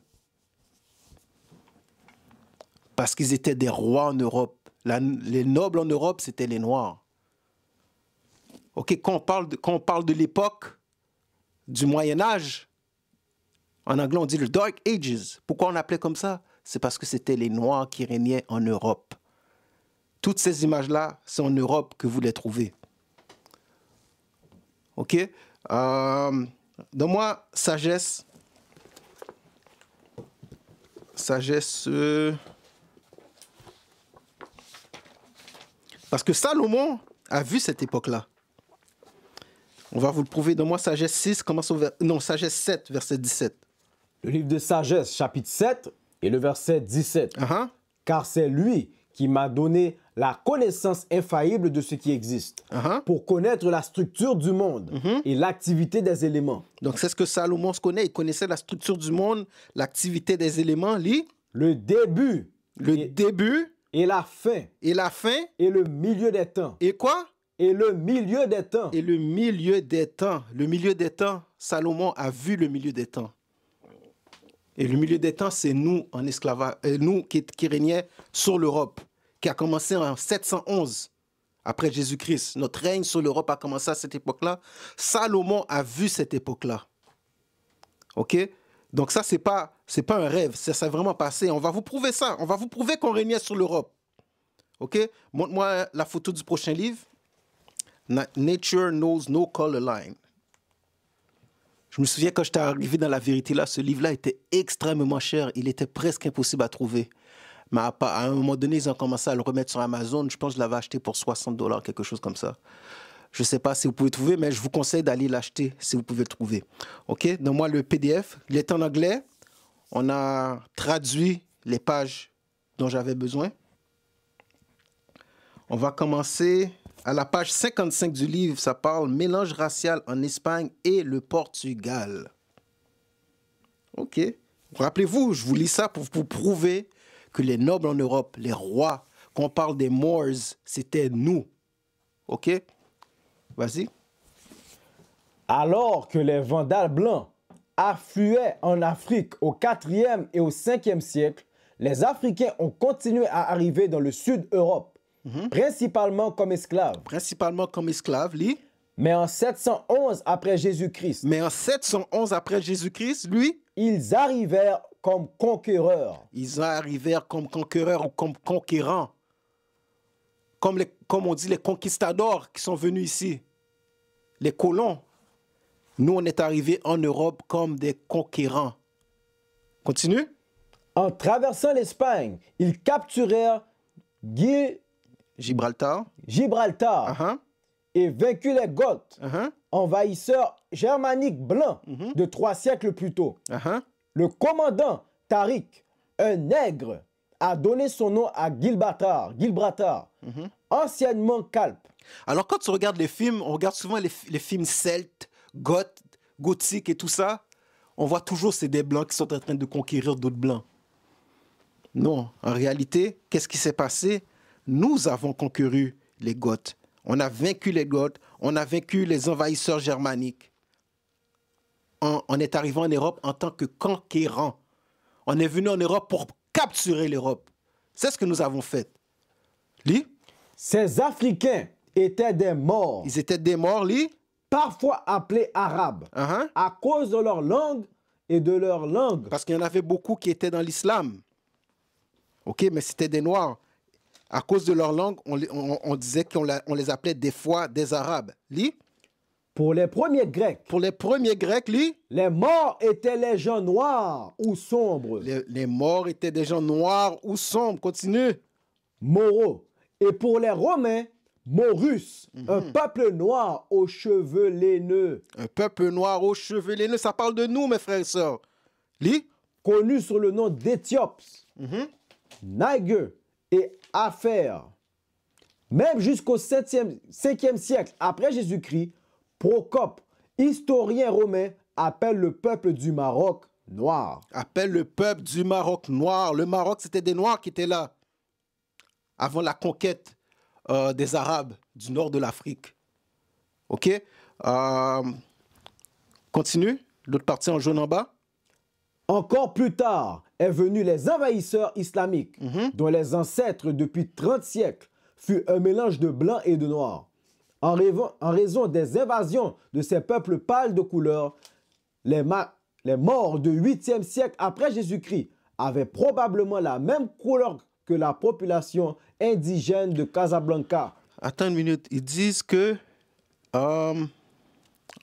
Parce qu'ils étaient des rois en Europe. Les nobles en Europe, c'était les Noirs. OK, quand on parle de l'époque du Moyen-Âge, en anglais, on dit le Dark Ages. Pourquoi on appelait comme ça? C'est parce que c'était les Noirs qui régnaient en Europe. Toutes ces images-là, c'est en Europe que vous les trouvez. OK? Donne-moi sagesse. Sagesse. Parce que Salomon a vu cette époque-là. On va vous le prouver. Donne-moi sagesse 6, commence non, sagesse 7, verset 17. Le livre de Sagesse, chapitre 7 et le verset 17. Car c'est lui qui m'a donné la connaissance infaillible de ce qui existe, pour connaître la structure du monde et l'activité des éléments. Donc, c'est ce que Salomon se connaît. Il connaissait la structure du monde, l'activité des éléments. Lis. Le début. Début. Et la fin. Et la fin. Et le milieu des temps. Et quoi? Et le milieu des temps. Et le milieu des temps. Le milieu des temps, Salomon a vu le milieu des temps. Et le milieu des temps, c'est nous en esclavage, nous qui régnions sur l'Europe, qui a commencé en 711 après Jésus-Christ. Notre règne sur l'Europe a commencé à cette époque-là. Salomon a vu cette époque-là. OK? Donc ça, c'est pas un rêve, ça s'est vraiment passé. On va vous prouver ça. On va vous prouver qu'on régnait sur l'Europe. OK? Montre-moi la photo du prochain livre. Nature knows no color line. Je me souviens quand j'étais arrivé dans La Vérité, là, ce livre-là était extrêmement cher. Il était presque impossible à trouver. Mais à un moment donné, ils ont commencé à le remettre sur Amazon. Je pense que je l'avais acheté pour $60, quelque chose comme ça. Je ne sais pas si vous pouvez trouver, mais je vous conseille d'aller l'acheter si vous pouvez le trouver. OK? Donne-moi le PDF. Il est en anglais. On a traduit les pages dont j'avais besoin. On va commencer à la page 55 du livre. Ça parle mélange racial en Espagne et le Portugal. OK? Rappelez-vous, je vous lis ça pour vous prouver que les nobles en Europe, les rois, quand on parle des Moors, c'était nous. OK? Vas-y. Alors que les Vandales blancs affluaient en Afrique au 4e et au 5e siècle, les Africains ont continué à arriver dans le sud-Europe, principalement comme esclaves. Principalement comme esclaves, lis. Mais en 711 après Jésus-Christ. Mais en 711 après Jésus-Christ, lui, ils arrivèrent comme conquéreurs. Ils arrivèrent comme conquéreurs ou comme conquérants. Comme on dit, les conquistadors qui sont venus ici. Les colons. Nous, on est arrivés en Europe comme des conquérants. Continue. En traversant l'Espagne, ils capturèrent Gibraltar. Et vaincu les Goths, envahisseurs germaniques blancs de 3 siècles plus tôt. Le commandant Tariq, un nègre, a donné son nom à Gibraltar, anciennement Calpe. Alors quand tu regardes les films, on regarde souvent les films celtes, gothiques et tout ça, on voit toujours c'est des blancs qui sont en train de conquérir d'autres blancs. Non, en réalité, qu'est-ce qui s'est passé? Nous avons conquéri les Goths. On a vaincu les Goths, on a vaincu les envahisseurs germaniques. On est arrivé en Europe en tant que conquérants. On est venu en Europe pour capturer l'Europe. C'est ce que nous avons fait. Lis. Ces Africains étaient des morts. Ils étaient des morts, lis. Parfois appelés arabes, à cause de leur langue et de leur langue. Parce qu'il y en avait beaucoup qui étaient dans l'islam. OK, mais c'était des noirs. À cause de leur langue, on disait qu'on les appelait des fois des arabes. Lis. Pour les premiers Grecs. Pour les premiers Grecs, lis. Les morts étaient les gens noirs ou sombres. Les morts étaient des gens noirs ou sombres. Continue. Moraux. Et pour les Romains, Morus, un peuple noir aux cheveux laineux. Un peuple noir aux cheveux laineux, ça parle de nous, mes frères et sœurs. Lis. Connu sous le nom d'Éthiopes, Niger et Affaire. Même jusqu'au 5e siècle après Jésus-Christ, Procope, historien romain, appelle le peuple du Maroc noir. Appelle le peuple du Maroc noir. Le Maroc, c'était des Noirs qui étaient là avant la conquête des Arabes du nord de l'Afrique. OK? Continue. L'autre partie en jaune en bas. Encore plus tard, est venu les envahisseurs islamiques, dont les ancêtres depuis 30 siècles furent un mélange de blanc et de noir. En raison des invasions de ces peuples pâles de couleur, les morts du 8e siècle après Jésus-Christ avaient probablement la même couleur que la population indigène de Casablanca. Attends une minute. Ils disent que,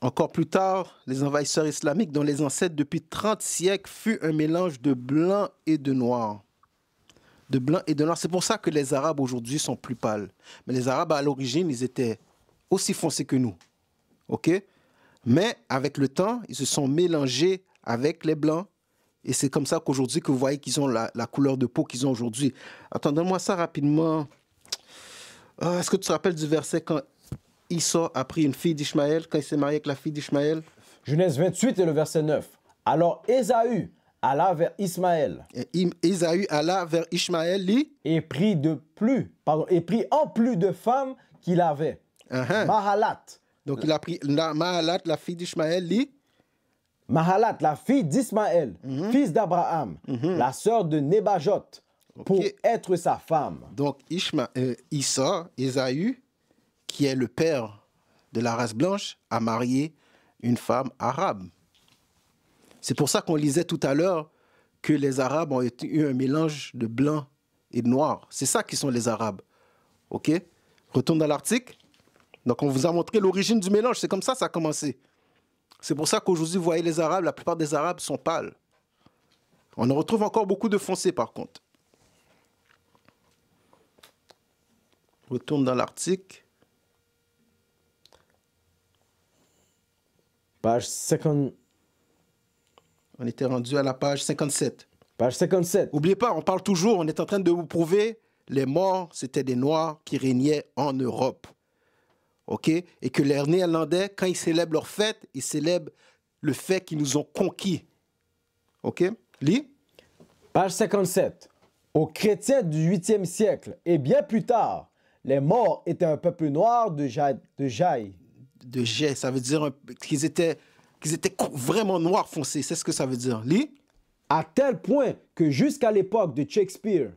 encore plus tard, les envahisseurs islamiques, dont les ancêtres depuis 30 siècles, fut un mélange de blanc et de noir. De blanc et de noir. C'est pour ça que les Arabes aujourd'hui sont plus pâles. Mais les Arabes, à l'origine, ils étaient aussi foncés que nous. OK? Mais avec le temps, ils se sont mélangés avec les Blancs. Et c'est comme ça qu'aujourd'hui, que vous voyez qu'ils ont la couleur de peau qu'ils ont aujourd'hui. Attends, donne-moi ça rapidement. Est-ce que tu te rappelles du verset quand Issa a pris une fille d'Ishmaël, quand il s'est marié avec la fille d'Ishmaël? Genèse 28 et le verset 9. Alors Ésaü alla vers Ismaël. Ésaü alla vers Ishmaël, et prit en plus de femmes qu'il avait. Mahalat. Donc il a pris Mahalat, la fille d'Ishmaël, Mahalat, la fille d'Ismaël, fils d'Abraham, la sœur de Nebajot, pour être sa femme. Donc Issa, Ésaü, qui est le père de la race blanche, a marié une femme arabe. C'est pour ça qu'on lisait tout à l'heure que les Arabes ont eu un mélange de blanc et de noir. C'est ça qui sont les Arabes. OK? Retourne dans l'article. Donc, on vous a montré l'origine du mélange. C'est comme ça que ça a commencé. C'est pour ça qu'aujourd'hui, vous voyez les Arabes, la plupart des Arabes sont pâles. On en retrouve encore beaucoup de foncés, par contre. Retourne dans l'article. Page 50. On était rendu à la page 57. Page 57. N'oubliez pas, on parle toujours, on est en train de vous prouver, les morts, c'était des Noirs qui régnaient en Europe. OK? Et que les Néerlandais, quand ils célèbrent leur fête, ils célèbrent le fait qu'ils nous ont conquis. OK? Lis. Page 57. Aux chrétiens du 8e siècle et bien plus tard, les morts étaient un peuple noir de Jaï. De Jais, ça veut dire qu'ils étaient vraiment noirs foncés. C'est ce que ça veut dire. Lis. À tel point que jusqu'à l'époque de Shakespeare,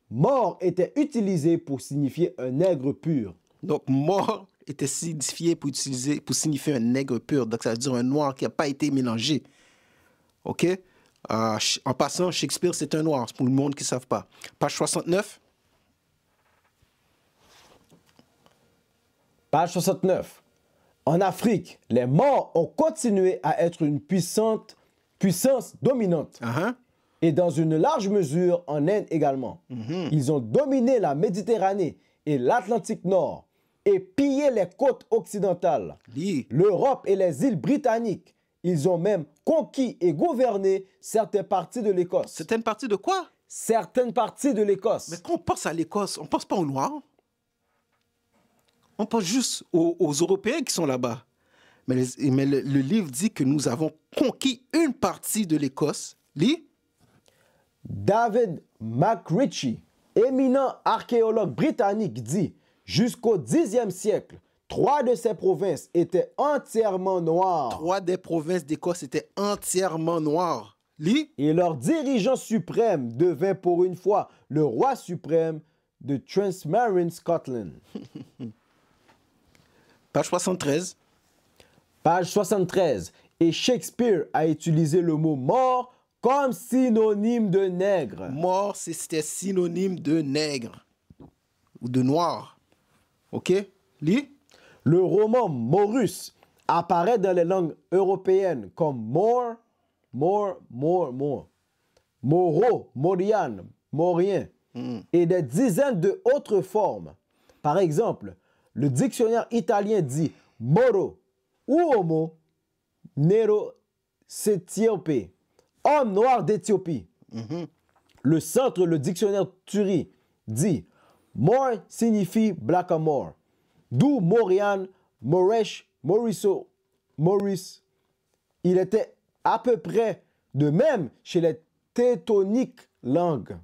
mort était utilisé pour signifier un nègre pur. Donc, mort était signifié pour signifier un nègre pur. Donc, ça veut dire un noir qui n'a pas été mélangé. OK? En passant, Shakespeare, c'est un noir. C'est pour le monde qui ne savent pas. Page 69. Page 69. En Afrique, les morts ont continué à être une puissance dominante. Et dans une large mesure en Inde également. Ils ont dominé la Méditerranée et l'Atlantique Nord et pillé les côtes occidentales, l'Europe et les îles britanniques. Ils ont même conquis et gouverné certaines parties de l'Écosse. Certaines parties de quoi? Certaines parties de l'Écosse. Mais quand on pense à l'Écosse, on ne pense pas aux Noirs. On pense juste aux Européens qui sont là-bas. Mais le livre dit que nous avons conquis une partie de l'Écosse. Lis. David McRitchie, éminent archéologue britannique, dit jusqu'au 10e siècle, 3 de ces provinces étaient entièrement noires. 3 des provinces d'Écosse étaient entièrement noires. Lis. Et leur dirigeant suprême devint pour une fois le roi suprême de Transmarine Scotland. Page 73. Page 73. Et Shakespeare a utilisé le mot mort comme synonyme de nègre. Mort, c'était synonyme de nègre ou de noir. OK? Lis. Le roman Morus apparaît dans les langues européennes comme Moro, Morian, Morien et des dizaines d'autres formes. Par exemple, le dictionnaire italien dit Moro, Uomo, Nero, Séthiopé, homme noir d'Éthiopie. Le centre, le dictionnaire Turi, dit Mor signifie blackamoor, d'où Morian, Moresh, Maurice. Il était à peu près de même chez les tétoniques langues.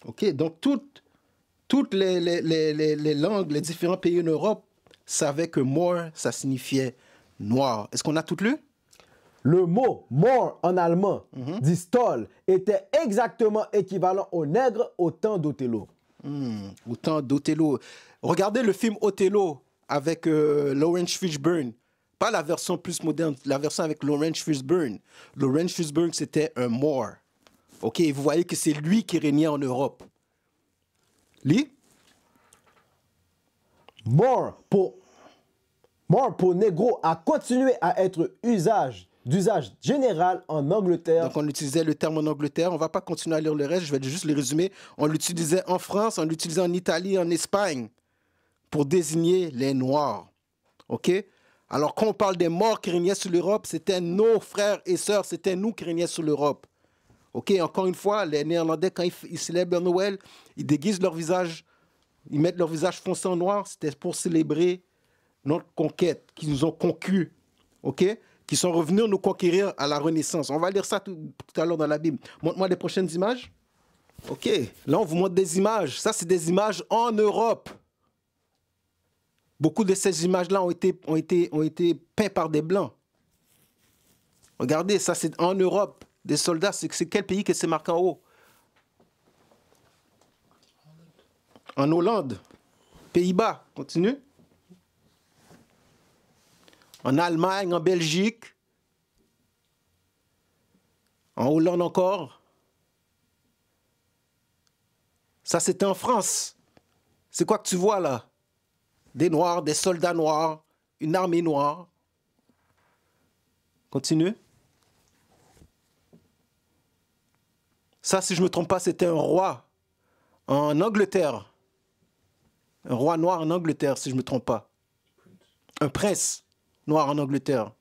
OK, donc toutes les langues, les différents pays en Europe savaient que Moor, ça signifiait noir. Est-ce qu'on a tout lu? Le mot mort en allemand, dit Stoll, était exactement équivalent au nègre au temps d'Othello. Au temps d'Othello. Regardez le film Othello avec Lawrence Fishburne. Pas la version plus moderne, la version avec Lawrence Fishburne. Lawrence Fishburne, c'était un Moor. OK, et vous voyez que c'est lui qui régnait en Europe. Lis. Mort pour négro a continué à être d'usage général en Angleterre. Donc, on utilisait le terme en Angleterre. On ne va pas continuer à lire le reste, je vais juste les résumer. On l'utilisait en France, on l'utilisait en Italie, en Espagne, pour désigner les Noirs. OK? Alors, quand on parle des morts qui régnaient sur l'Europe, c'était nos frères et sœurs, c'était nous qui régnions sur l'Europe. OK? Encore une fois, les Néerlandais, quand ils célèbrent Noël, ils déguisent leur visage, ils mettent leur visage foncé en noir. C'était pour célébrer notre conquête, qui nous ont conquis. OK? Qui sont revenus nous conquérir à la Renaissance. On va lire ça tout à l'heure dans la Bible. Montre-moi les prochaines images. OK. Là, on vous montre des images. Ça, c'est des images en Europe. Beaucoup de ces images-là ont été peints par des Blancs. Regardez, ça, c'est en Europe. Des soldats, c'est quel pays que c'est marqué en haut? En Hollande. Pays-Bas. Continue. En Allemagne, en Belgique, en Hollande encore. Ça, c'était en France. C'est quoi que tu vois là? Des Noirs, des soldats noirs, une armée noire. Continue. Ça, si je ne me trompe pas, c'était un roi en Angleterre. Un roi noir en Angleterre, si je ne me trompe pas. Un prince noir en Angleterre.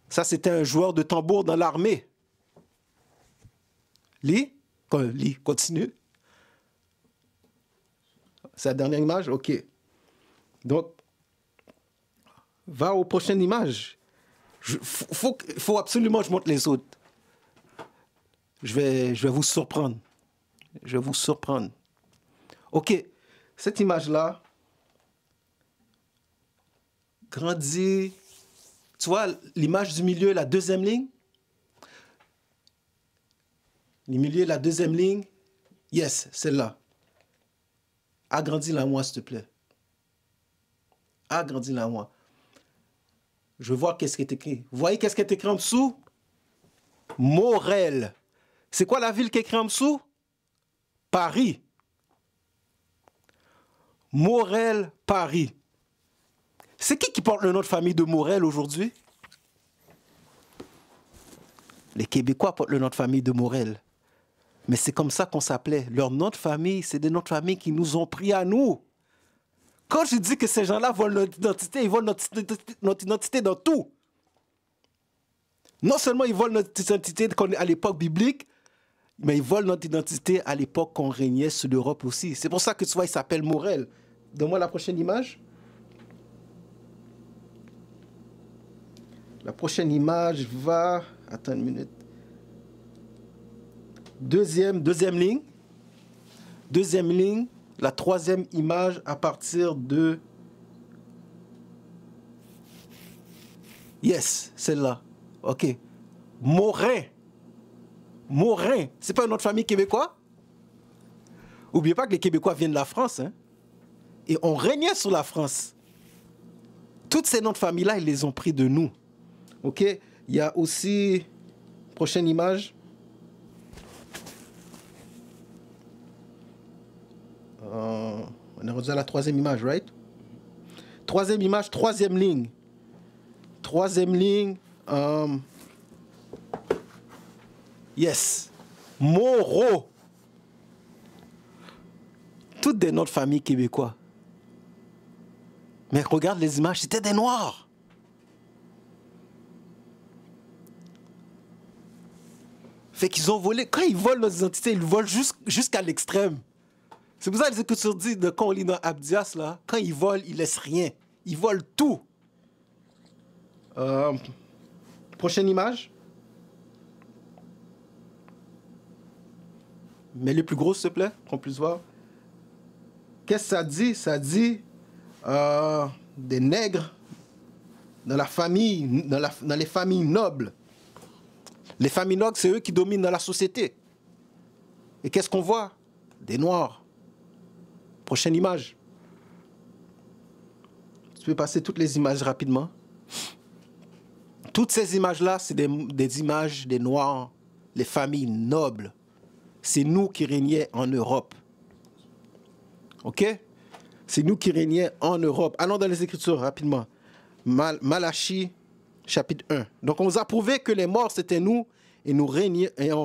Ça, c'était un joueur de tambour dans l'armée. Lis, continue. C'est la dernière image? OK. Donc, va aux prochaines images. Faut absolument que je montre les autres. Je vais vous surprendre. Je vais vous surprendre. OK. Cette image-là, grandit. Tu vois l'image du milieu, la deuxième ligne? Le milieu, la deuxième ligne. Yes, celle-là. Agrandis-la moi, s'il te plaît. Agrandis-la moi. Je vois qu'est-ce qui est écrit. Vous voyez qu'est-ce qui est écrit en dessous? Morel. C'est quoi la ville qui est écrite en dessous? Paris. Morel, Paris. C'est qui porte le nom de famille de Morel aujourd'hui? Les Québécois portent le nom de famille de Morel. Mais c'est comme ça qu'on s'appelait. Leur nom de famille, c'est des noms de famille qui nous ont pris à nous. Quand je dis que ces gens-là volent notre identité, ils volent notre identité dans tout. Non seulement ils volent notre identité à l'époque biblique, mais ils volent notre identité à l'époque qu'on régnait sur l'Europe aussi. C'est pour ça que tu vois, ils s'appellent Morel. Donne-moi la prochaine image. La prochaine image va... Attends une minute. Deuxième ligne. Deuxième ligne. La troisième image à partir de... Yes, celle-là. OK. Morin. Morin. C'est pas une autre famille québécois? N'oubliez pas que les Québécois viennent de la France. Hein? Et on régnait sur la France. Toutes ces noms de famille-là, ils les ont pris de nous. OK? Il y a aussi... Prochaine image. On est rendu à la troisième image, right? Troisième image, troisième ligne. Troisième ligne. Yes. Moreau. Toutes des noms de famille québécois. Mais regarde les images, c'était des Noirs. Fait qu'ils ont volé. Quand ils volent nos identités, ils volent jusqu'à l'extrême. C'est pour ça que les Écritures disent, quand on lit dans Abdias, là, quand ils volent, ils laissent rien. Ils volent tout. Prochaine image. Mets les plus grosses, s'il te plaît, qu'on puisse voir. Qu'est-ce que ça dit? Ça dit des nègres dans la famille, dans les familles nobles. Les familles nobles, c'est eux qui dominent dans la société. Et qu'est-ce qu'on voit? Des Noirs. Prochaine image. Tu peux passer toutes les images rapidement. Toutes ces images-là, c'est des images des Noirs, les familles nobles. C'est nous qui régnions en Europe. OK? C'est nous qui régnions en Europe. Allons dans les Écritures rapidement. Malachie, chapitre 1. Donc, on nous a prouvé que les morts, c'était nous, et on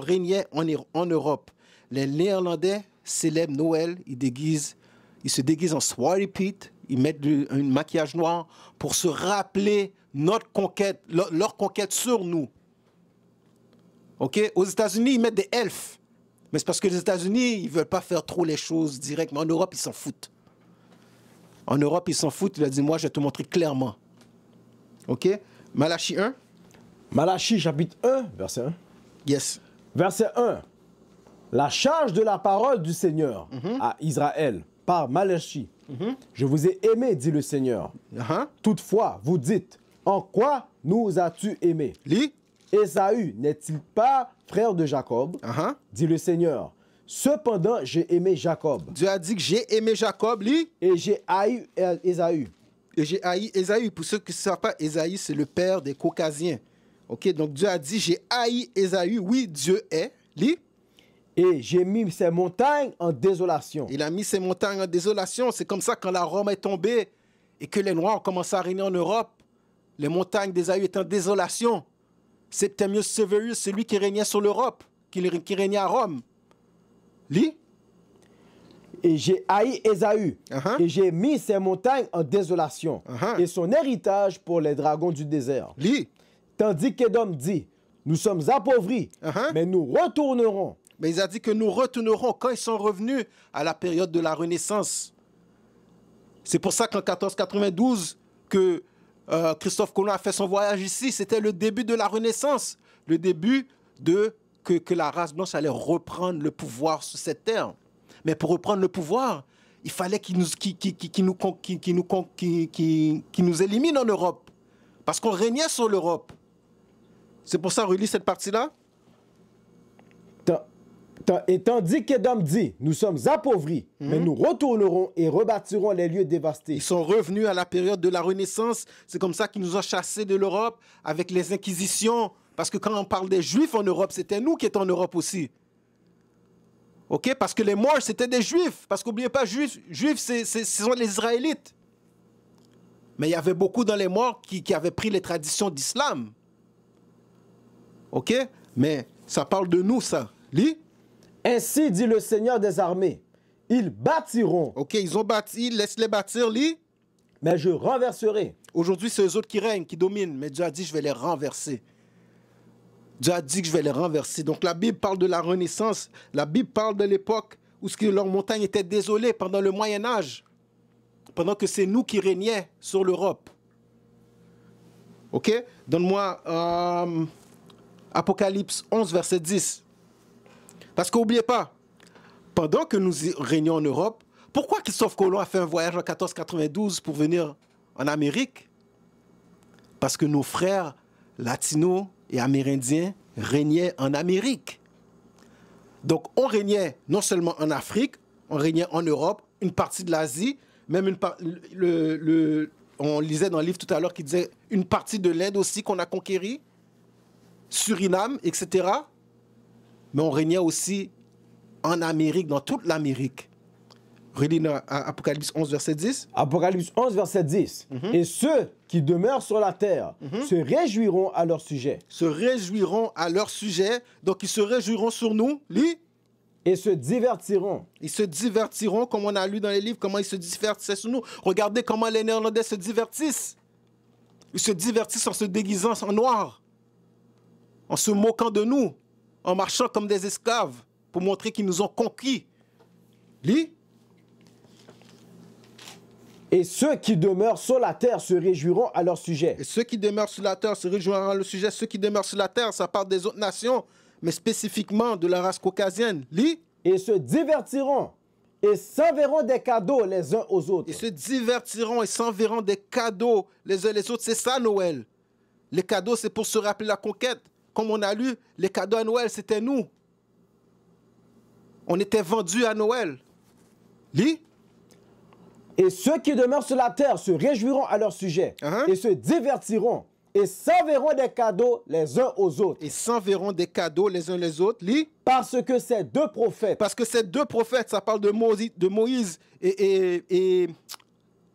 régnait en Europe. Les Néerlandais célèbrent Noël, ils se déguisent en Swarty Pete, ils mettent un maquillage noir pour se rappeler notre conquête, leur conquête sur nous. OK? Aux États-Unis, ils mettent des elfes. Mais c'est parce que les États-Unis, ils ne veulent pas faire trop les choses directes. Mais en Europe, ils s'en foutent. En Europe, ils s'en foutent. Il a dit, moi, je vais te montrer clairement. OK? Malachie 1. Malachie, chapitre 1, verset 1. Yes. Verset 1. La charge de la parole du Seigneur à Israël par Malachie. Je vous ai aimé, dit le Seigneur. Toutefois, vous dites, en quoi nous as-tu aimé? Lis. Ésaü n'est-il pas frère de Jacob? Dit le Seigneur. Cependant, j'ai aimé Jacob. Dieu a dit que j'ai aimé Jacob, lis. Et j'ai haï Ésaü. Et j'ai haï Ésaü. Pour ceux qui ne savent pas, Ésaü, c'est le père des Caucasiens. OK, donc Dieu a dit, j'ai haï Ésaü. Oui, Dieu est. Lis. Et j'ai mis ces montagnes en désolation. Il a mis ces montagnes en désolation. C'est comme ça quand la Rome est tombée et que les Noirs ont commencé à régner en Europe. Les montagnes d'Ésaü étaient en désolation. Septimius Severus, c'est lui qui régnait sur l'Europe, qui régnait à Rome. Lis. Et j'ai haï Ésaü, et j'ai mis ses montagnes en désolation, et son héritage pour les dragons du désert. Lis. Tandis qu'Édom dit, nous sommes appauvris, mais nous retournerons. Mais il a dit que nous retournerons quand ils sont revenus à la période de la Renaissance. C'est pour ça qu'en 1492, que Christophe Colomb a fait son voyage ici, c'était le début de la Renaissance, le début de que la race blanche allait reprendre le pouvoir sur cette terre. Mais pour reprendre le pouvoir, il fallait qu'ils nous éliminent en Europe, parce qu'on régnait sur l'Europe. C'est pour ça, relis cette partie-là. Et tandis qu'Édom dit, nous sommes appauvris, mais nous retournerons et rebâtirons les lieux dévastés. Ils sont revenus à la période de la Renaissance. C'est comme ça qu'ils nous ont chassés de l'Europe avec les inquisitions. Parce que quand on parle des Juifs en Europe, c'était nous qui étions en Europe aussi. OK? Parce que les Moors, c'était des Juifs. Parce qu'oubliez pas, Juifs, ce sont les Israélites. Mais il y avait beaucoup dans les Moors qui avaient pris les traditions d'islam. OK? Mais ça parle de nous, ça. Lis. Ainsi dit le Seigneur des armées, ils bâtiront. OK, ils ont bâti, laisse-les bâtir, lis. Mais je renverserai. Aujourd'hui, c'est eux autres qui règnent, qui dominent. Mais Dieu a dit, je vais les renverser. Dieu a dit que je vais les renverser. Donc la Bible parle de la Renaissance. La Bible parle de l'époque où leur montagne était désolée pendant le Moyen-Âge. Pendant que c'est nous qui régnions sur l'Europe. OK? Donne-moi Apocalypse 11, verset 10. Parce qu'oubliez pas, pendant que nous régnons en Europe, pourquoi Christophe Colomb a fait un voyage en 1492 pour venir en Amérique? Parce que nos frères latinos et amérindiens régnaient en Amérique. Donc on régnait non seulement en Afrique, on régnait en Europe, une partie de l'Asie, même on lisait dans le livre tout à l'heure qui disait une partie de l'Inde aussi qu'on a conquérie, Suriname, etc. Mais on régnait aussi en Amérique, dans toute l'Amérique. Relis Apocalypse 11, verset 10. Apocalypse 11, verset 10. Et ceux qui demeurent sur la terre se réjouiront à leur sujet. Se réjouiront à leur sujet. Donc, ils se réjouiront sur nous. Lis. Et se divertiront. Ils se divertiront, comme on a lu dans les livres, comment ils se divertissaient sur nous. Regardez comment les Néerlandais se divertissent. Ils se divertissent en se déguisant en noir, en se moquant de nous, en marchant comme des esclaves, pour montrer qu'ils nous ont conquis. Lis. Et ceux qui demeurent sur la terre se réjouiront à leur sujet. Et ceux qui demeurent sur la terre se réjouiront à leur sujet. Ceux qui demeurent sur la terre, ça parle des autres nations, mais spécifiquement de la race caucasienne. Lis. Et se divertiront et s'enverront des cadeaux les uns aux autres. Ils se divertiront et s'enverront des cadeaux les uns les autres. C'est ça Noël. Les cadeaux, c'est pour se rappeler la conquête. Comme on a lu, les cadeaux à Noël, c'était nous. On était vendus à Noël. Lis. Et ceux qui demeurent sur la terre se réjouiront à leur sujet et se divertiront et s'enverront des cadeaux les uns aux autres. Et s'enverront des cadeaux les uns les autres. Lis. Parce que ces deux prophètes. Parce que ces deux prophètes, ça parle de Moïse et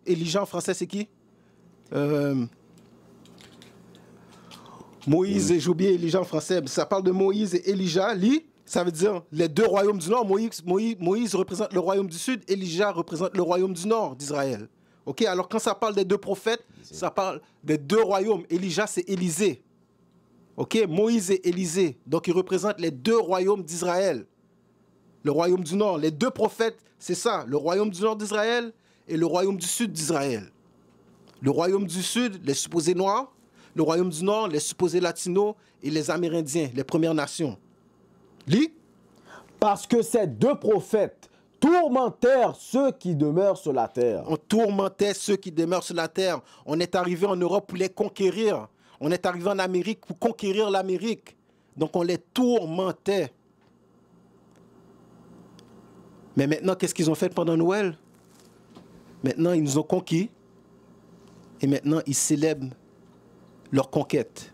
Élisha en français, c'est qui? Moïse et j'ai oublié Élisha en français. Ça parle de Moïse et Élisha. Lis. Ça veut dire les deux royaumes du Nord. Moïse représente le royaume du Sud. Élisha représente le royaume du Nord d'Israël. Ok. Alors quand ça parle des deux prophètes, ça parle des deux royaumes. Élisha, c'est Élisée. Ok. Moïse et Élisée. Donc ils représentent les deux royaumes d'Israël. Le royaume du Nord. Les deux prophètes, c'est ça. Le royaume du Nord d'Israël et le royaume du Sud d'Israël. Le royaume du Sud, les supposés noirs. Le royaume du Nord, les supposés latinos et les Amérindiens, les Premières Nations. Lis. Parce que ces deux prophètes tourmentèrent ceux qui demeurent sur la terre. On tourmentait ceux qui demeurent sur la terre. On est arrivé en Europe pour les conquérir. On est arrivé en Amérique pour conquérir l'Amérique. Donc on les tourmentait. Mais maintenant, qu'est-ce qu'ils ont fait pendant Noël? Maintenant, ils nous ont conquis. Et maintenant, ils célèbrent leur conquête.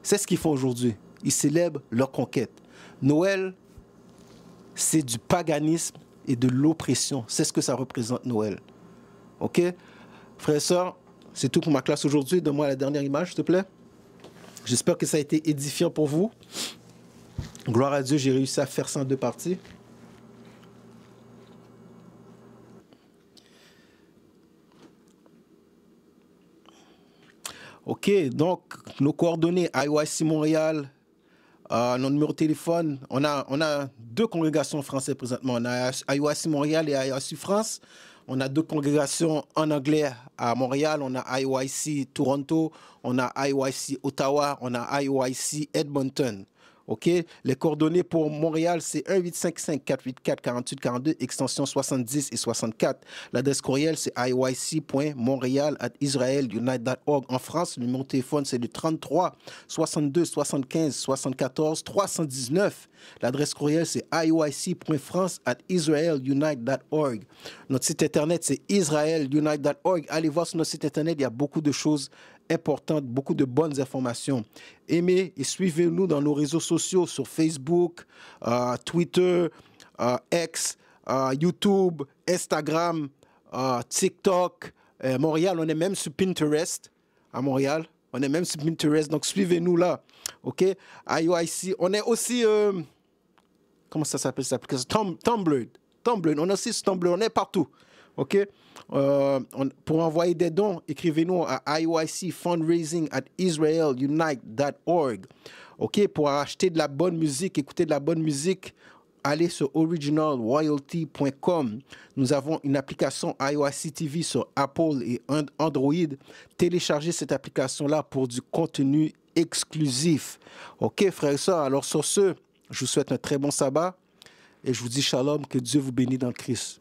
C'est ce qu'ils font aujourd'hui. Ils célèbrent leur conquête. Noël, c'est du paganisme et de l'oppression. C'est ce que ça représente, Noël. OK? Frères et sœurs, c'est tout pour ma classe aujourd'hui. Donne-moi la dernière image, s'il te plaît. J'espère que ça a été édifiant pour vous. Gloire à Dieu, j'ai réussi à faire ça en 2 parties. OK, donc nos coordonnées, IYC Montréal, notre numéro de téléphone, on a 2 congrégations françaises présentement. On a IYC Montréal et IYC France. On a 2 congrégations en anglais à Montréal. On a IYC Toronto, on a IYC Ottawa, on a IYC Edmonton. OK? Les coordonnées pour Montréal, c'est 1-855-484-4842, extension 70 et 64. L'adresse courriel, c'est iyc.montreal@israelunite.org. En France, le numéro de téléphone, c'est le 33 62 75 74 319. L'adresse courriel, c'est iyc.france@israelunite.org. Notre site internet, c'est israelunite.org. Allez voir sur notre site internet, il y a beaucoup de choses importantes, beaucoup de bonnes informations. Aimez et suivez-nous dans nos réseaux sociaux sur Facebook, Twitter, X, YouTube, Instagram, TikTok. Montréal, on est même sur Pinterest. À Montréal, on est même sur Pinterest. Donc, suivez-nous là. OK? IOIC. On est aussi... comment ça s'appelle cette application? Tumblr. On est aussi sur Tumblr. On est partout. OK? Pour envoyer des dons, écrivez-nous à IOICfundraising@israelunite.org. OK? Pour acheter de la bonne musique, écouter de la bonne musique, allez sur originalroyalty.com. Nous avons une application IOIC TV sur Apple et Android. Téléchargez cette application-là pour du contenu exclusif. OK, frères et sœurs? Alors sur ce, je vous souhaite un très bon sabbat et je vous dis shalom, que Dieu vous bénisse dans le Christ.